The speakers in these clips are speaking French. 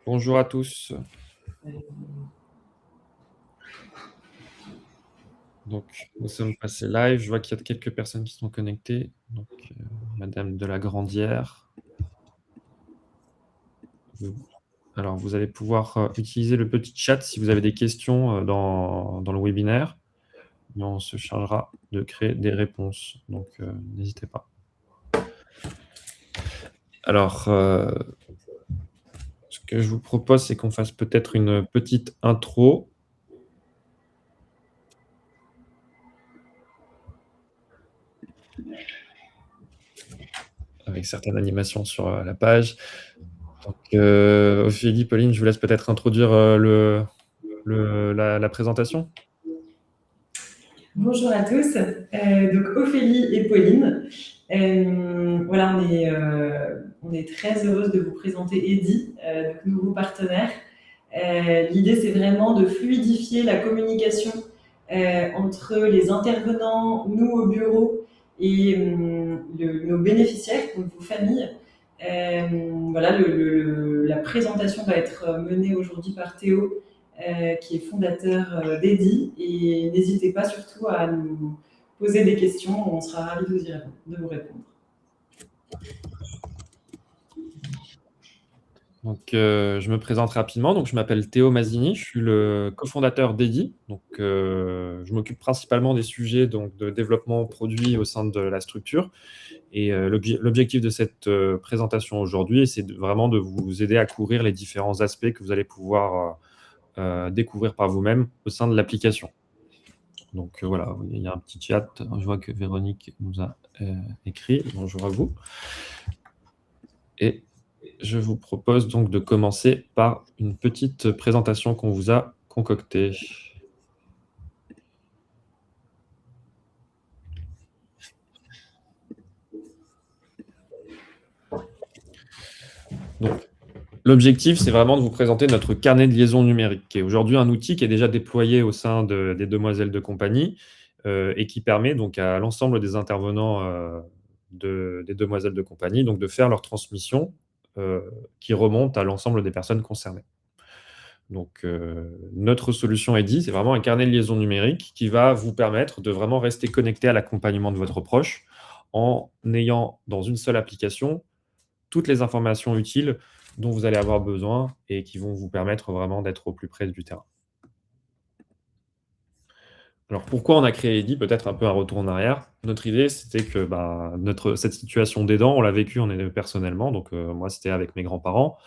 Bonjour à tous. Donc, nous sommes passés live. Je vois qu'il y a quelques personnes qui sont connectées. Donc, Madame de la Grandière. Alors, vous allez pouvoir utiliser le petit chat si vous avez des questions dans le webinaire. Et on se chargera de créer des réponses. Donc, n'hésitez pas. Alors, ce que je vous propose, c'est qu'on fasse peut-être une petite intro. Avec certaines animations sur la page. Donc, Ophélie, Pauline, je vous laisse peut-être introduire la présentation. Bonjour à tous, donc Ophélie et Pauline. Voilà, on est très heureuse de vous présenter Eddy, donc nouveau partenaire. L'idée, c'est vraiment de fluidifier la communication entre les intervenants, nous au bureau, et nos bénéficiaires, donc vos familles. Voilà, la présentation va être menée aujourd'hui par Théo, qui est fondateur d'Eddy. Et n'hésitez pas surtout à nous poser des questions, on sera ravis de vous répondre. Donc, je me présente rapidement. Donc, je m'appelle Théo Mazzini, je suis le cofondateur d'Eddy. Donc, je m'occupe principalement des sujets donc, de développement produit au sein de la structure. Et l'objectif de cette présentation aujourd'hui, c'est vraiment de vous aider à couvrir les différents aspects que vous allez pouvoir découvrir par vous-même au sein de l'application. Donc voilà, il y a un petit chat. Je vois que Véronique nous a écrit. Bonjour à vous. Et je vous propose donc de commencer par une petite présentation qu'on vous a concoctée. Donc, l'objectif, c'est vraiment de vous présenter notre carnet de liaison numérique, qui est aujourd'hui un outil qui est déjà déployé au sein des demoiselles de compagnie et qui permet donc à l'ensemble des intervenants des demoiselles de compagnie donc de faire leur transmission qui remonte à l'ensemble des personnes concernées. Donc, notre solution Eddy, c'est vraiment un carnet de liaison numérique qui va vous permettre de vraiment rester connecté à l'accompagnement de votre proche en ayant dans une seule application toutes les informations utiles dont vous allez avoir besoin et qui vont vous permettre vraiment d'être au plus près du terrain. Alors, pourquoi on a créé Eddy? Peut-être un peu un retour en arrière. Notre idée, c'était que cette situation d'aidant, on l'a vécue personnellement. Donc, moi, c'était avec mes grands-parents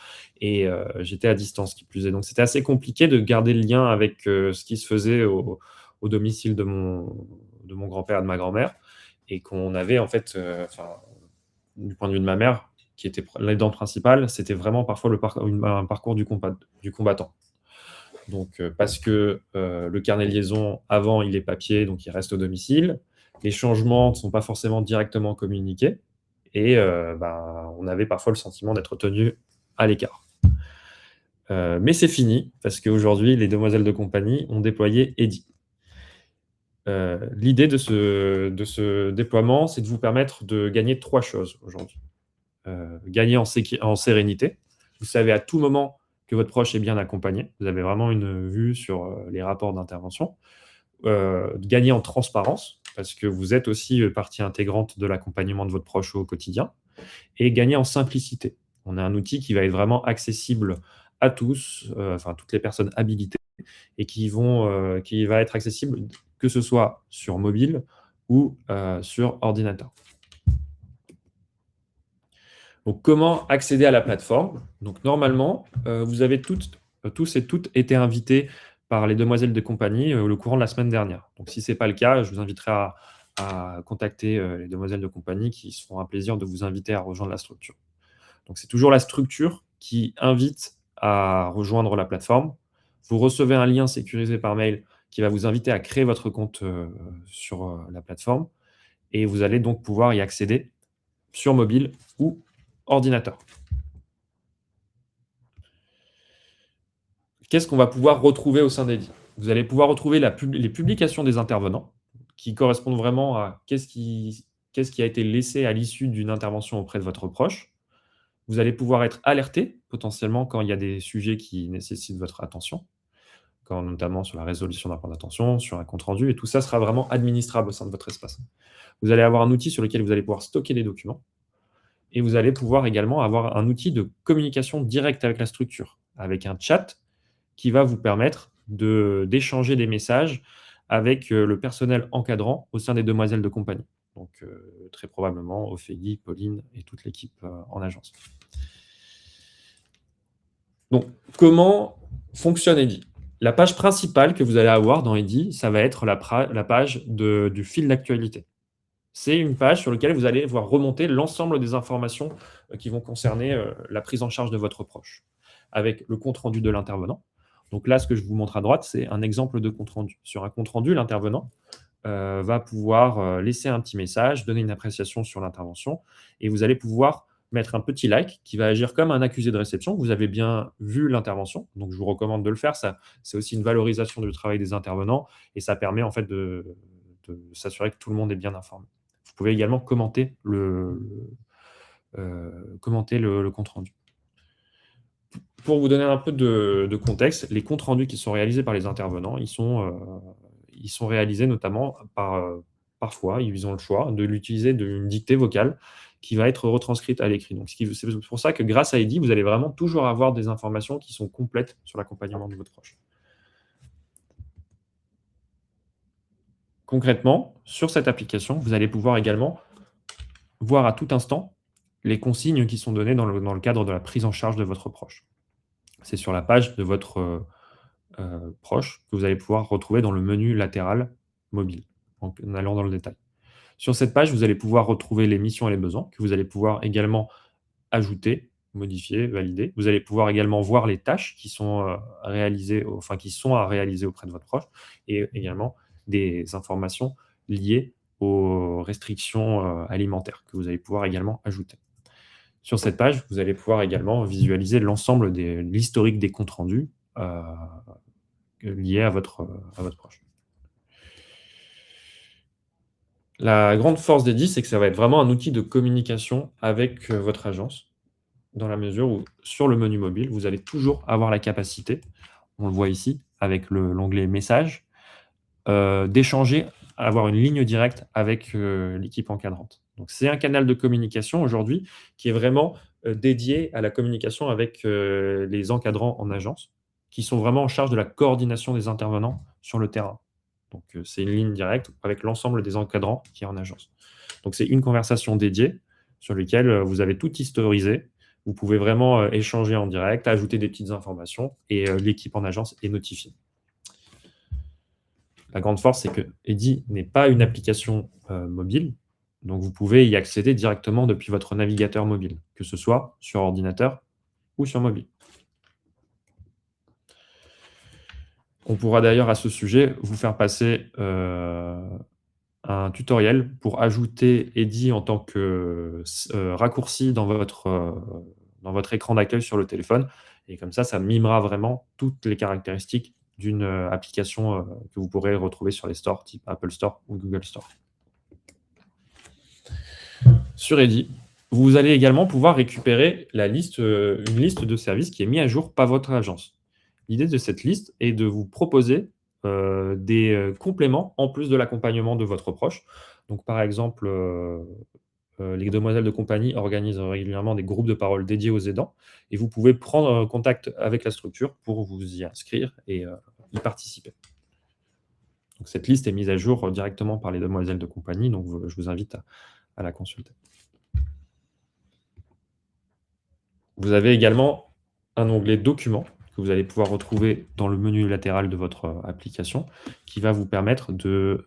et j'étais à distance, qui plus est. Donc, c'était assez compliqué de garder le lien avec ce qui se faisait au domicile de mon grand-père et de ma grand-mère et qu'on avait, en fait, du point de vue de ma mère, qui était l'aidant principal, c'était vraiment parfois un parcours du combattant. Donc, parce que le carnet de liaison, avant, il est papier, donc il reste au domicile. Les changements ne sont pas forcément directement communiqués. Et on avait parfois le sentiment d'être tenu à l'écart. Mais c'est fini, parce qu'aujourd'hui, les demoiselles de compagnie ont déployé Eddy. L'idée de ce déploiement, c'est de vous permettre de gagner 3 choses aujourd'hui. Gagner en sérénité. Vous savez à tout moment que votre proche est bien accompagné. Vous avez vraiment une vue sur les rapports d'intervention. Gagner en transparence, parce que vous êtes aussi partie intégrante de l'accompagnement de votre proche au quotidien. Et gagner en simplicité. On a un outil qui va être vraiment accessible à tous, toutes les personnes habilitées, et qui va être accessible que ce soit sur mobile ou sur ordinateur. Donc, comment accéder à la plateforme? Donc, normalement, vous avez tous et toutes été invités par les demoiselles de compagnie au courant de la semaine dernière. Donc, si ce n'est pas le cas, je vous inviterai à contacter les demoiselles de compagnie qui se feront un plaisir de vous inviter à rejoindre la structure. Donc, c'est toujours la structure qui invite à rejoindre la plateforme. Vous recevez un lien sécurisé par mail qui va vous inviter à créer votre compte sur la plateforme et vous allez donc pouvoir y accéder sur mobile ou ordinateur. Qu'est-ce qu'on va pouvoir retrouver au sein d'Eddy? Vous allez pouvoir retrouver les publications des intervenants qui correspondent vraiment à qu'est-ce qui qu'est-ce qui a été laissé à l'issue d'une intervention auprès de votre proche. Vous allez pouvoir être alerté potentiellement quand il y a des sujets qui nécessitent votre attention, quand notamment sur la résolution d'un point d'attention, sur un compte rendu, et tout ça sera vraiment administrable au sein de votre espace. Vous allez avoir un outil sur lequel vous allez pouvoir stocker des documents, et vous allez pouvoir également avoir un outil de communication directe avec la structure, avec un chat qui va vous permettre d'échanger des messages avec le personnel encadrant au sein des demoiselles de compagnie. Donc, très probablement Ophélie, Pauline et toute l'équipe en agence. Donc, comment fonctionne Eddy? La page principale que vous allez avoir dans Eddy, ça va être la page du fil d'actualité. C'est une page sur laquelle vous allez voir remonter l'ensemble des informations qui vont concerner la prise en charge de votre proche, avec le compte-rendu de l'intervenant. Donc là, ce que je vous montre à droite, c'est un exemple de compte-rendu. Sur un compte-rendu, l'intervenant va pouvoir laisser un petit message, donner une appréciation sur l'intervention, et vous allez pouvoir mettre un petit like qui va agir comme un accusé de réception. Vous avez bien vu l'intervention, donc je vous recommande de le faire. C'est aussi une valorisation du travail des intervenants, et ça permet en fait de s'assurer que tout le monde est bien informé. Vous pouvez également commenter le compte-rendu. Pour vous donner un peu de contexte, les comptes rendus qui sont réalisés par les intervenants, ils sont réalisés notamment parfois, ils ont le choix de l'utiliser d'une dictée vocale qui va être retranscrite à l'écrit. Donc, c'est pour ça que grâce à Eddy, vous allez vraiment toujours avoir des informations qui sont complètes sur l'accompagnement de votre proche. Concrètement, sur cette application, vous allez pouvoir également voir à tout instant les consignes qui sont données dans le cadre de la prise en charge de votre proche. C'est sur la page de votre proche que vous allez pouvoir retrouver dans le menu latéral mobile, en allant dans le détail. Sur cette page, vous allez pouvoir retrouver les missions et les besoins que vous allez pouvoir également ajouter, modifier, valider. Vous allez pouvoir également voir les tâches qui sont réalisées, enfin qui sont à réaliser auprès de votre proche, et également des informations liées aux restrictions alimentaires que vous allez pouvoir également ajouter. Sur cette page, vous allez pouvoir également visualiser l'ensemble de l'historique des comptes rendus liés à votre proche. La grande force d'Eddy, c'est que ça va être vraiment un outil de communication avec votre agence, dans la mesure où, sur le menu mobile, vous allez toujours avoir la capacité, on le voit ici, avec l'onglet Messages, d'échanger, avoir une ligne directe avec l'équipe encadrante. Donc, c'est un canal de communication aujourd'hui qui est vraiment dédié à la communication avec les encadrants en agence, qui sont vraiment en charge de la coordination des intervenants sur le terrain. Donc, c'est une ligne directe avec l'ensemble des encadrants qui est en agence. Donc, c'est une conversation dédiée sur laquelle vous avez tout historisé. Vous pouvez vraiment échanger en direct, ajouter des petites informations, et l'équipe en agence est notifiée. La grande force, c'est que Eddy n'est pas une application mobile, donc vous pouvez y accéder directement depuis votre navigateur mobile, que ce soit sur ordinateur ou sur mobile. On pourra d'ailleurs à ce sujet vous faire passer un tutoriel pour ajouter Eddy en tant que raccourci dans votre écran d'accueil sur le téléphone, et comme ça mimera vraiment toutes les caractéristiques d'une application que vous pourrez retrouver sur les stores type Apple Store ou Google Store. Sur Eddy, vous allez également pouvoir récupérer une liste de services qui est mise à jour par votre agence. L'idée de cette liste est de vous proposer des compléments en plus de l'accompagnement de votre proche. Donc, par exemple, les demoiselles de compagnie organisent régulièrement des groupes de parole dédiés aux aidants, et vous pouvez prendre contact avec la structure pour vous y inscrire et y participer. Donc, cette liste est mise à jour directement par les demoiselles de compagnie, donc je vous invite à la consulter. Vous avez également un onglet Documents que vous allez pouvoir retrouver dans le menu latéral de votre application, qui va vous permettre de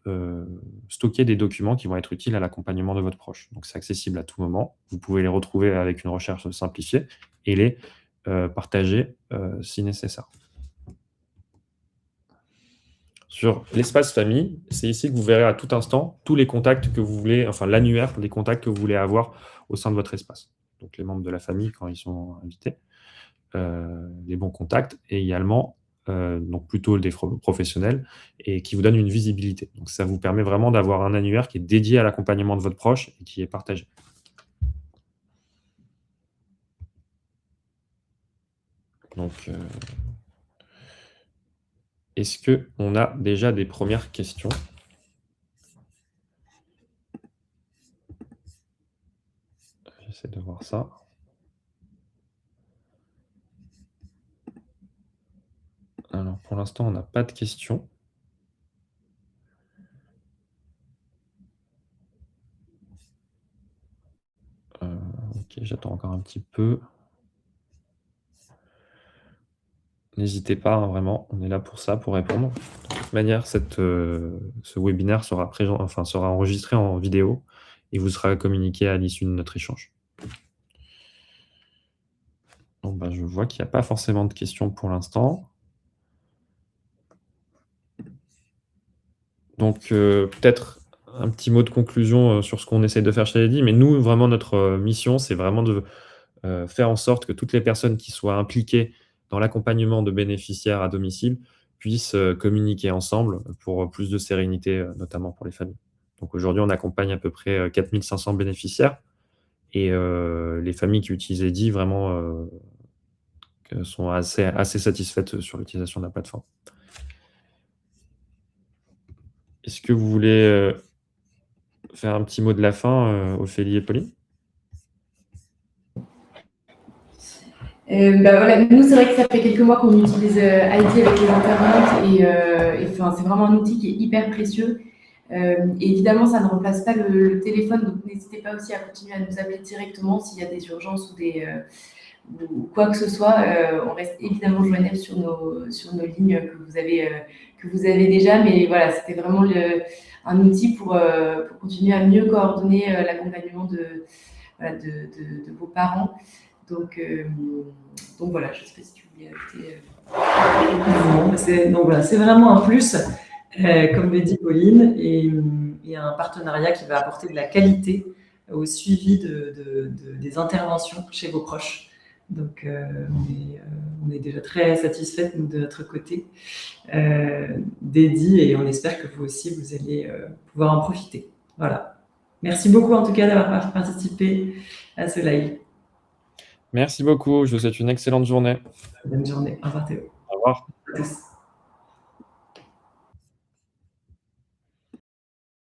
stocker des documents qui vont être utiles à l'accompagnement de votre proche. Donc, c'est accessible à tout moment. Vous pouvez les retrouver avec une recherche simplifiée et les partager si nécessaire. Sur l'espace famille, c'est ici que vous verrez à tout instant tous les contacts que vous voulez, enfin l'annuaire des contacts que vous voulez avoir au sein de votre espace. Donc, les membres de la famille quand ils sont invités. Les bons contacts, et également donc plutôt des professionnels, et qui vous donne une visibilité. Donc ça vous permet vraiment d'avoir un annuaire qui est dédié à l'accompagnement de votre proche et qui est partagé. Donc, est-ce qu'on a déjà des premières questions? J'essaie de voir ça. Alors, pour l'instant, on n'a pas de questions. Ok, j'attends encore un petit peu. N'hésitez pas, hein, vraiment, on est là pour ça, pour répondre. De toute manière, ce webinaire sera enregistré en vidéo et vous sera communiqué à l'issue de notre échange. Bon, bah, je vois qu'il n'y a pas forcément de questions pour l'instant. Donc, peut-être un petit mot de conclusion sur ce qu'on essaie de faire chez Lady, mais nous, vraiment, notre mission, c'est vraiment de faire en sorte que toutes les personnes qui soient impliquées dans l'accompagnement de bénéficiaires à domicile puissent communiquer ensemble pour plus de sérénité, notamment pour les familles. Donc aujourd'hui, on accompagne à peu près 4 500 bénéficiaires et les familles qui utilisent Eddy vraiment sont assez satisfaites sur l'utilisation de la plateforme. Est-ce que vous voulez faire un petit mot de la fin, Ophélie et Pauline? Voilà, nous, c'est vrai que ça fait quelques mois qu'on utilise Heidi avec les internautes et c'est vraiment un outil qui est hyper précieux. Et évidemment, ça ne remplace pas le téléphone, donc n'hésitez pas aussi à continuer à nous appeler directement s'il y a des urgences ou quoi que ce soit. On reste évidemment joignable sur nos lignes que vous avez déjà, mais voilà, c'était vraiment un outil pour continuer à mieux coordonner l'accompagnement de vos parents. Donc voilà, je ne sais pas si tu voulais ajouter. Donc voilà, c'est vraiment un plus, comme le dit Pauline, et un partenariat qui va apporter de la qualité au suivi des interventions chez vos proches. Donc on est déjà très satisfaits de notre côté d'Eddy, et on espère que vous aussi, vous allez pouvoir en profiter. Voilà. Merci beaucoup en tout cas d'avoir participé à ce live. Merci beaucoup, je vous souhaite une excellente journée. Bonne journée. Au revoir Théo. Au revoir. À tous.